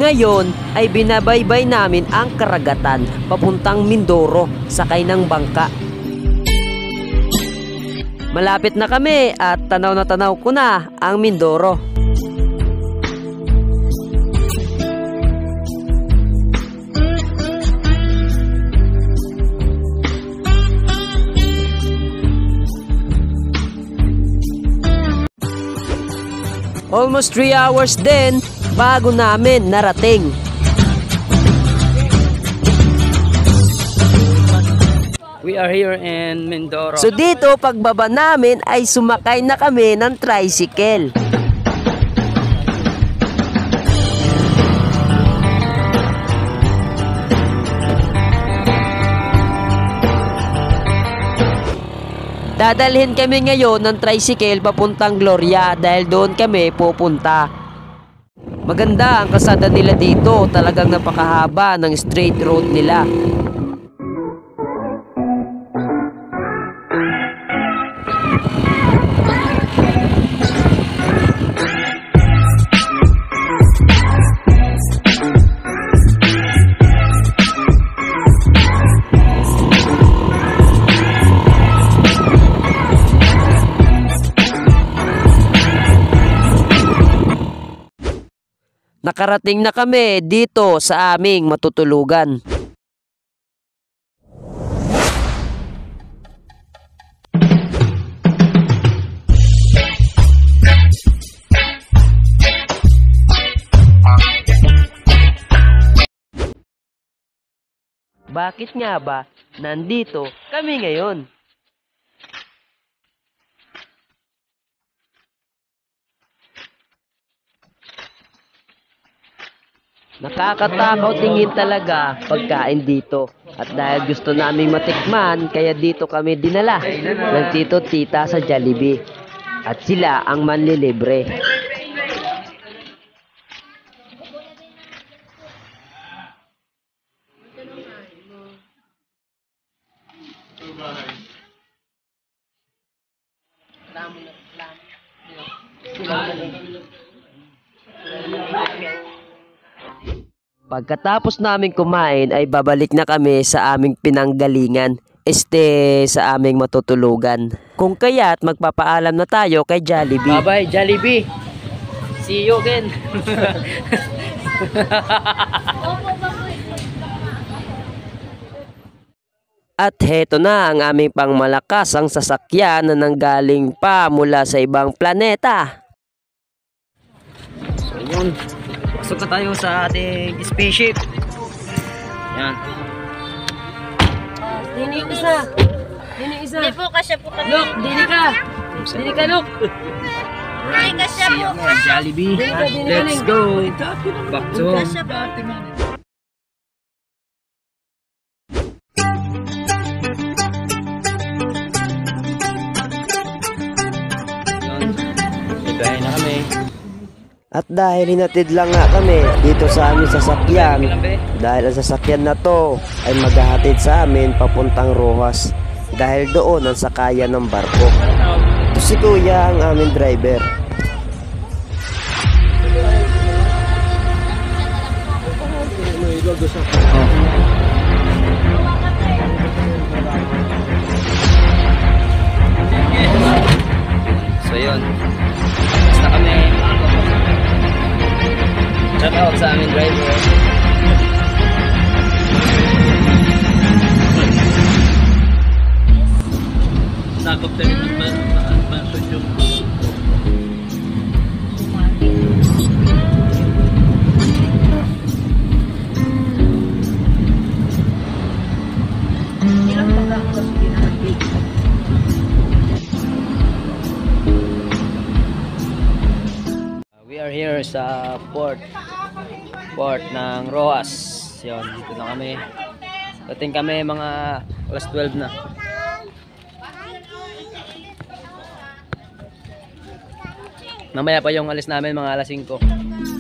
Ngayon ay binabaybay namin ang karagatan papuntang Mindoro sakay ng bangka. Malapit na kami at tanaw na tanaw ko na ang Mindoro. Almost 3 hours din bago namin narating. We are here in Mindoro. So dito pagbaba namin ay sumakay na kami ng tricycle. Dadalhin kami ngayon ng tricycle papuntang Gloria dahil doon kami pupunta. Maganda ang kalsada nila dito, talagang napakahaba ng straight road nila. Nakarating na kami dito sa aming matutulugan. Bakit nga ba nandito kami ngayon? Nakakatakaw tingin talaga pagkain dito. At dahil gusto namin matikman, kaya dito kami dinala ng tito tita sa Jollibee. At sila ang manlilibre. Pagkatapos namin kumain ay babalik na kami sa aming pinanggalingan, sa aming matutulugan. Kung kaya't magpapaalam na tayo kay Jollibee. Bye-bye, Jollibee. See you again. At heto na ang aming pangmalakasang sasakyan na nanggaling pa mula sa ibang planeta. So yun. Pasok na tayo sa ating spaceship. Yan. Dini isa. Dini isa. Hindi po, kasya po kami. Look, dini ka. Dini ka, look. Hindi, kasya po. Jollibee. Let's go. Back to home. Kasya po. Ikain na kami. At dahil hinatid lang nga kami dito sa aming sasakyan, dahil ang sasakyan na to ay maghahatid sa amin papuntang Rojas, dahil doon ang sakayan ng barko. Ito si Kuya ang aming driver. So yun. Basta kami. Shout out sa aming driver. Sakop tayo ng masod yung We are here sa Port port ng Rojas. Yun, dito na kami. Dating kami mga alas 12 na. Mamaya pa yung alis namin mga alas 5.